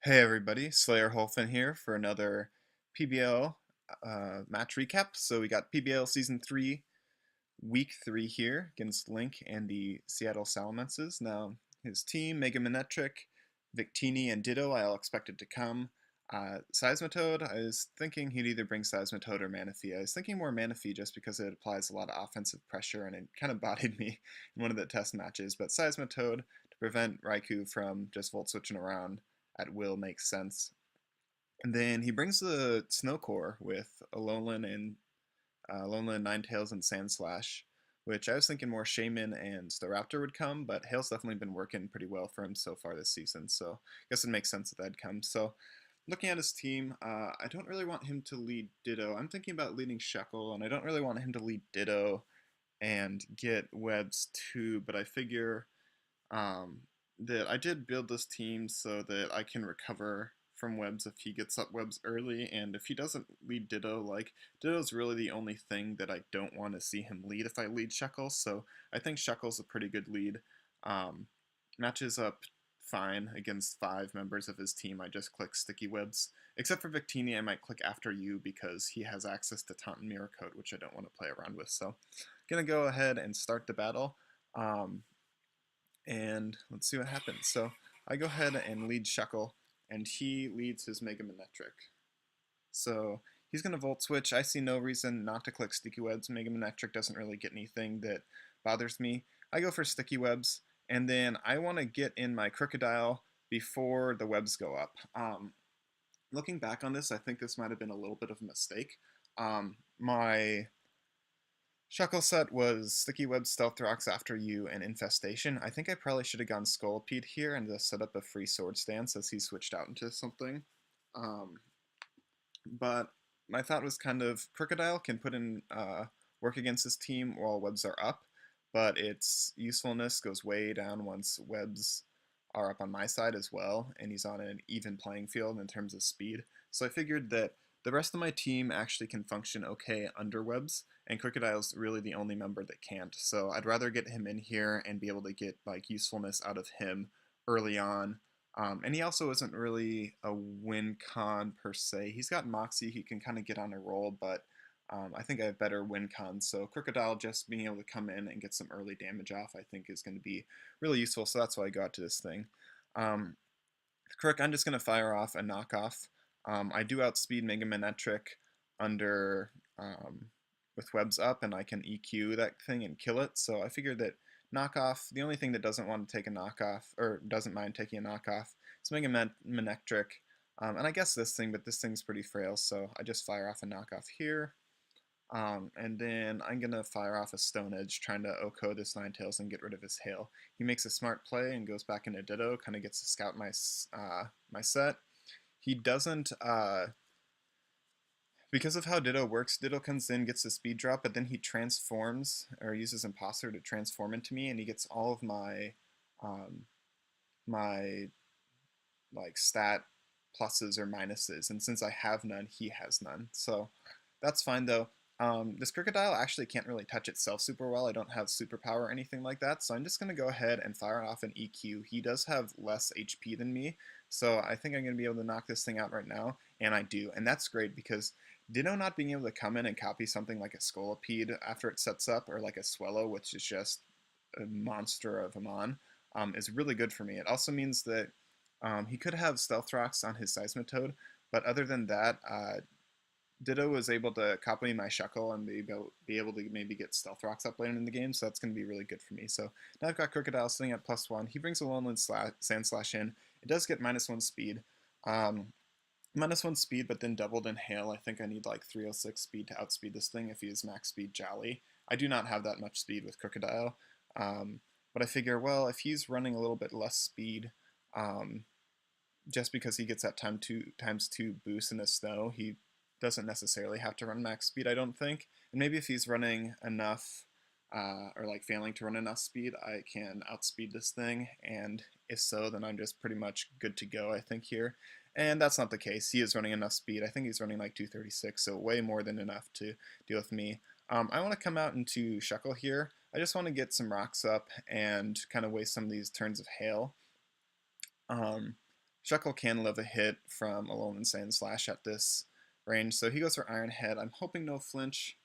Hey everybody, Slayer Holfin here for another PBL match recap. So we got PBL Season 3, Week 3 here against Link and the Seattle Salamences. Now, his team, Mega Manetric, Victini, and Ditto, I all expected to come. Seismitoad, I was thinking he'd either bring Seismitoad or Manaphy. I was thinking more Manaphy just because it applies a lot of offensive pressure and it kind of bodied me in one of the test matches. But Seismitoad, to prevent Raikou from just volt switching around at will, makes sense. And then he brings the Snow Core with Alolan and Ninetales, and Sandslash, which I was thinking more Shaman and Staraptor would come, but Hail's definitely been working pretty well for him so far this season, so I guess it makes sense that that'd come. So looking at his team, I don't really want him to lead Ditto. I'm thinking about leading Shekel, and I don't really want him to lead Ditto and get Webs too, but I figure um, that I did build this team so that I can recover from Webs if he gets up Webs early, and if he doesn't lead Ditto, like, Ditto's really the only thing that I don't want to see him lead if I lead Shekel, so I think Shekel's a pretty good lead. Um, Matches up fine against 5 members of his team. I just click Sticky Webs. Except for Victini, I might click After You because he has access to Taunt and Mirror Coat, which I don't want to play around with, so gonna go ahead and start the battle. Um, and let's see what happens. So I go ahead and lead Shekel, and he leads his Mega Manetric. So he's going to Volt Switch. I see no reason not to click Sticky Webs. Mega Manetric doesn't really get anything that bothers me. I go for Sticky Webs, and then I want to get in my Crocodile before the webs go up. Looking back on this, I think this might have been a little bit of a mistake. My Shuckle set was Sticky Web, Stealth Rocks, After You, and Infestation. I think I probably should have gone Scolipede here and just set up a free Sword Stance as he switched out into something. Um, but my thought was kind of Crocodile can put in work against his team while webs are up, but its usefulness goes way down once webs are up on my side as well, and he's on an even playing field in terms of speed. So I figured that the rest of my team actually can function okay under webs, and Crocodile's really the only member that can't. So I'd rather get him in here and be able to get like usefulness out of him early on, and he also isn't really a win con per se. He's got Moxie, he can kind of get on a roll, but I think I have better win cons. So Crocodile just being able to come in and get some early damage off, I think is going to be really useful. So that's why I got to this thing. Um, Crook, I'm just going to fire off a knockoff. I do outspeed Mega Manetric under with webs up, and I can EQ that thing and kill it. So I figured that knockoff, the only thing that doesn't want to take a knockoff, or doesn't mind taking a knockoff, is Mega Manectric. And I guess this thing, but this thing's pretty frail, so I just fire off a knockoff here. And then I'm going to fire off a Stone Edge, trying to OHKO this Ninetales and get rid of his Hail. He makes a smart play and goes back into Ditto, kind of gets to scout my set. He doesn't, because of how Ditto works, Ditto comes in, gets the speed drop, but then he transforms, or uses Imposter to transform into me, and he gets all of um, my like stat pluses or minuses, and since I have none, he has none. So that's fine though. This Crocodile actually can't really touch itself super well. I don't have superpower or anything like that, so I'm just going to go ahead and fire off an EQ. He does have less HP than me, so I think I'm going to be able to knock this thing out right now, and I do. And that's great because Ditto not being able to come in and copy something like a Scolipede after it sets up, or like a Swellow, which is just a monster of a mon, is really good for me. It also means that he could have Stealth Rocks on his Seismitoad, but other than that, Ditto was able to copy my Shuckle and be able to maybe get Stealth Rocks up later in the game, so that's going to be really good for me. So now I've got Crocodile sitting at +1. He brings a Lowland Sandslash in. It does get -1 speed. -1 speed, but then doubled in Hail. I think I need like 306 speed to outspeed this thing if he is max speed Jolly. I do not have that much speed with Crocodile, but I figure, well, if he's running a little bit less speed, just because he gets that ×2 boost in the snow, he doesn't necessarily have to run max speed, I don't think. And maybe if he's running enough, or like failing to run enough speed, I can outspeed this thing, and if so, then I'm just pretty much good to go, I think, here. And that's not the case. He is running enough speed. I think he's running like 236, so way more than enough to deal with me. I want to come out into Shuckle here. I just want to get some rocks up and kind of waste some of these turns of Hail. Shuckle can live a hit from Alolan Sandslash at this range, so he goes for Iron Head. I'm hoping no flinch,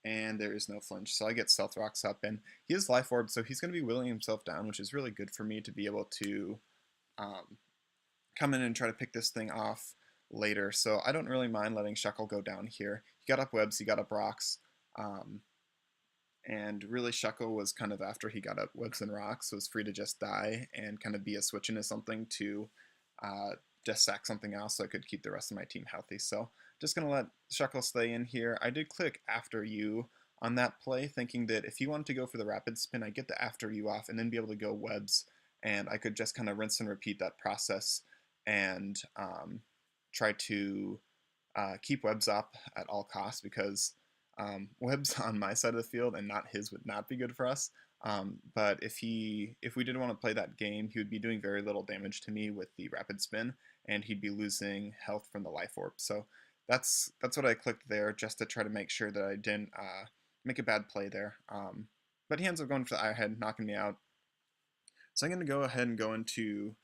and there is no flinch, so I get Stealth Rocks up, and he has Life Orb, so he's going to be willing himself down, which is really good for me to be able to um, come in and try to pick this thing off later. So I don't really mind letting Shuckle go down here. He got up Webs, he got up Rocks, and really Shuckle was kind of after he got up Webs and Rocks, was free to just die and kind of be a switch into something to just sack something else so I could keep the rest of my team healthy. So just going to let Shuckle stay in here. I did click after you on that play, thinking that if he wanted to go for the rapid spin, I'd get the after you off and then be able to go Webs, and I could just kind of rinse and repeat that process and try to keep Webs up at all costs, because Webs on my side of the field and not his would not be good for us. But if we did want to play that game, he would be doing very little damage to me with the rapid spin, and he'd be losing health from the life orb. So that's what I clicked there, just to try to make sure that I didn't make a bad play there. But he ends up going for the Iron Head, knocking me out. So I'm going to go ahead and go into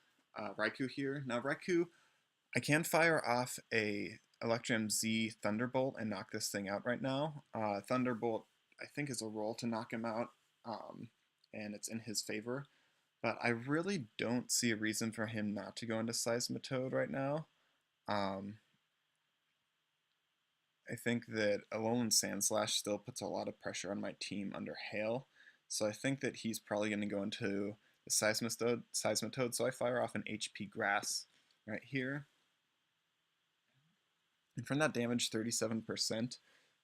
Raikou here. Now Raikou, I can fire off a Electrum Z Thunderbolt and knock this thing out right now. Thunderbolt, I think, is a roll to knock him out, and it's in his favor. But I really don't see a reason for him not to go into Seismitoad right now. I think that Alolan Sandslash still puts a lot of pressure on my team under Hail, so I think that he's probably going to go into the Seismitoad, so I fire off an HP Grass right here. And from that damage, 37%,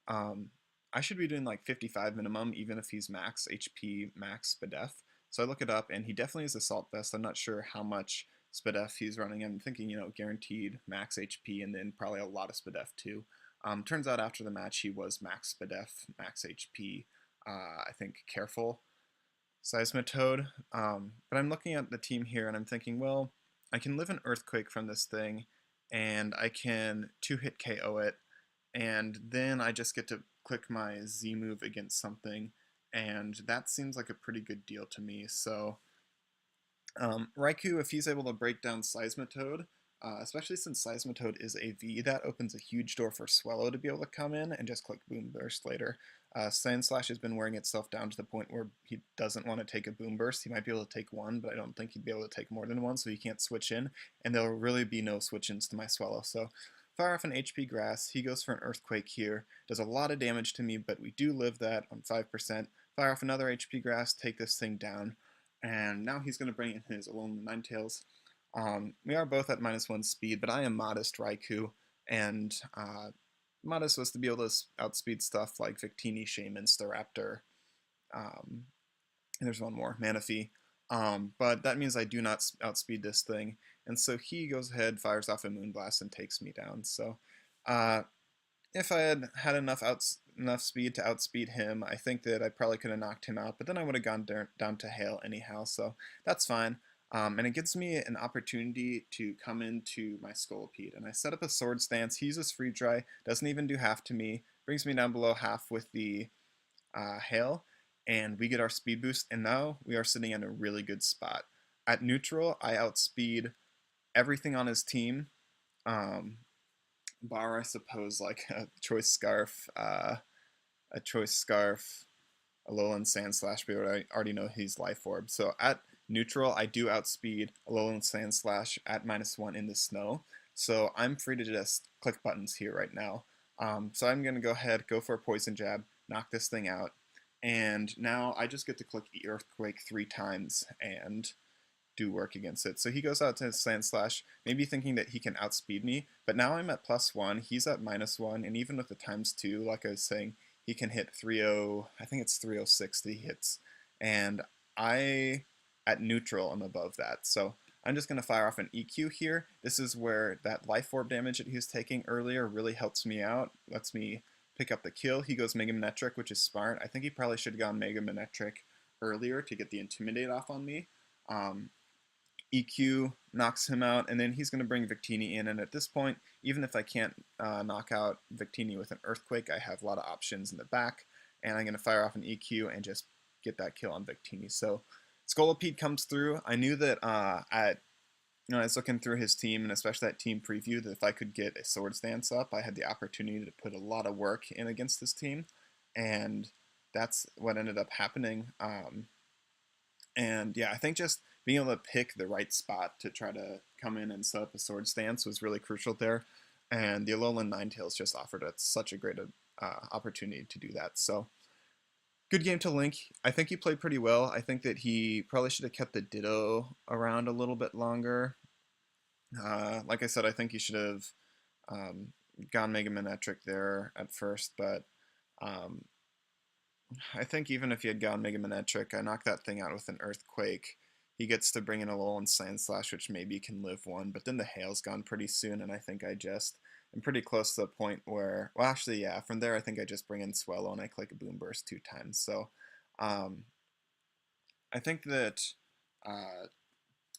I should be doing like 55 minimum, even if he's max HP, max Spadef. So I look it up, and he definitely is Assault Vest. I'm not sure how much Spadef he's running. I'm thinking, guaranteed max HP, and then probably a lot of Spadef too. Turns out after the match, he was max Spadef, max HP, I think Careful, Seismitoad. But I'm looking at the team here, and I'm thinking, well, I can live an Earthquake from this thing, and I can 2-hit KO it, and then I just get to click my Z move against something, and that seems like a pretty good deal to me. So Raikou, if he's able to break down Seismitoad, especially since Seismitoad is a V, that opens a huge door for Swellow to be able to come in and just click Boom Burst later. Sandslash has been wearing itself down to the point where he doesn't want to take a Boom Burst. He might be able to take one, but I don't think he'd be able to take more than one, so he can't switch in, and there'll really be no switch-ins to my Swellow. So fire off an HP Grass, he goes for an Earthquake here, does a lot of damage to me, but we do live that on 5%. Fire off another HP Grass, take this thing down, and now he's going to bring in his Alolan Ninetales. We are both at -1 speed, but I am Modest Raikou, and Modest was to be able to outspeed stuff like Victini, Shaman, Staraptor, and there's one more, Manaphy. But that means I do not outspeed this thing, and so he goes ahead, fires off a Moonblast, and takes me down. So if I had had enough speed to outspeed him, I think that I probably could have knocked him out, but then I would have gone down to Hail anyhow, so that's fine. And it gives me an opportunity to come into my Scolipede, and I set up a Sword Stance. He uses Free Dry, doesn't even do half to me, brings me down below half with the Hail, and we get our speed boost, and now we are sitting in a really good spot. At neutral, I outspeed everything on his team, bar, I suppose, like a Choice Scarf, Alolan Sandslash, but I already know he's Life Orb. So at neutral, I do outspeed Alolan Sandslash at -1 in the snow. So I'm free to just click buttons here right now. So I'm going to go ahead, go for a Poison Jab, knock this thing out, and now I just get to click the Earthquake 3 times and do work against it. So he goes out to his Sandslash, maybe thinking that he can outspeed me, but now I'm at +1, he's at -1, and even with the ×2, like I was saying, he can hit 3-0, I think it's 306 that he hits, and I, at neutral, am above that. So I'm just going to fire off an EQ here. This is where that Life Orb damage that he was taking earlier really helps me out, lets me pick up the kill. He goes Mega Manectric, which is smart. I think he probably should have gone Mega Manectric earlier to get the Intimidate off on me. EQ knocks him out, and then he's going to bring Victini in, and at this point, even if I can't knock out Victini with an Earthquake, I have a lot of options in the back, and I'm going to fire off an EQ and just get that kill on Victini. So Scolipede comes through. I knew that at I was looking through his team, and especially that team preview, that if I could get a sword stance up, I had the opportunity to put a lot of work in against this team, and that's what ended up happening. And yeah, I think just being able to pick the right spot to try to come in and set up a sword stance was really crucial there. And the Alolan Ninetales just offered us such a great opportunity to do that. So good game to Link. I think he played pretty well. I think that he probably should have kept the Ditto around a little bit longer. Like I said, I think he should have um, gone Mega Manetric there at first, but um, I think even if he had gone Mega Manetric, I knocked that thing out with an Earthquake. He gets to bring in a Alolan Sand Slash, which maybe can live one, but then the Hail's gone pretty soon, and I think I just am pretty close to the point where, well, actually, yeah, from there I think I just bring in Swellow and I click a Boom Burst 2 times. So um, I think that uh,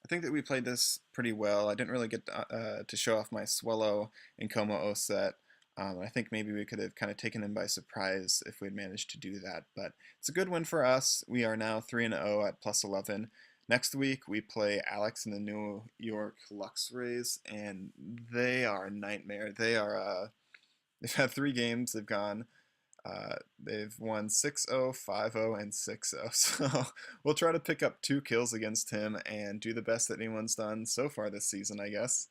I think that we played this pretty well. I didn't really get to show off my Swellow and Como-O set. I think maybe we could have kind of taken them by surprise if we had managed to do that. But it's a good win for us. We are now 3-0 at plus 11. Next week, we play Alex and the New York Luxrays, and they are a nightmare. They've had 3 games. They've won 6-0, 5-0, and 6-0. So we'll try to pick up 2 kills against him and do the best that anyone's done so far this season, I guess.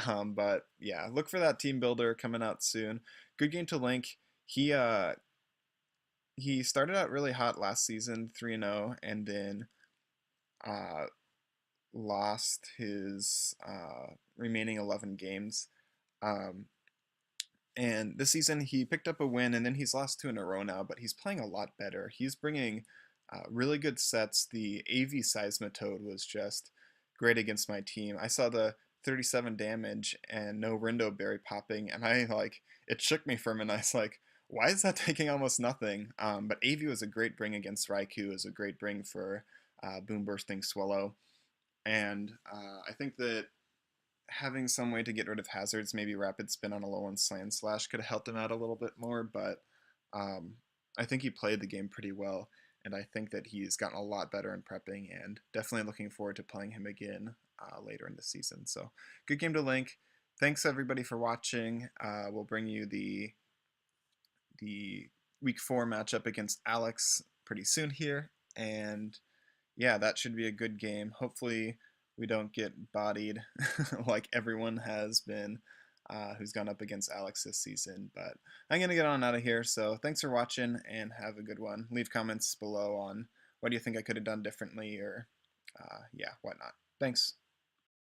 But yeah, look for that team builder coming out soon. Good game to Link. He started out really hot last season, 3-0, and then uh, lost his remaining 11 games. Um, And this season he picked up a win, and then he's lost 2 in a row now, but he's playing a lot better. He's bringing really good sets. The AV Seismitoad was just great against my team. I saw the 37 damage and no Rindo Berry popping, and it shook me for a minute. I was like, why is that taking almost nothing? But AV was a great bring against Raikou. It was a great bring for Boom Bursting Swallow. And I think that having some way to get rid of hazards, maybe Rapid Spin on a low on Sand Slash could have helped him out a little bit more, but um, I think he played the game pretty well, and I think that he's gotten a lot better in prepping, and definitely looking forward to playing him again later in the season. So, good game to Link. Thanks everybody for watching. We'll bring you the week 4 matchup against Alex pretty soon here, and yeah, that should be a good game. Hopefully, we don't get bodied like everyone has been who's gone up against Alex this season. But I'm going to get on out of here. So thanks for watching and have a good one. Leave comments below on what do you think I could have done differently or, yeah, whatnot. Thanks.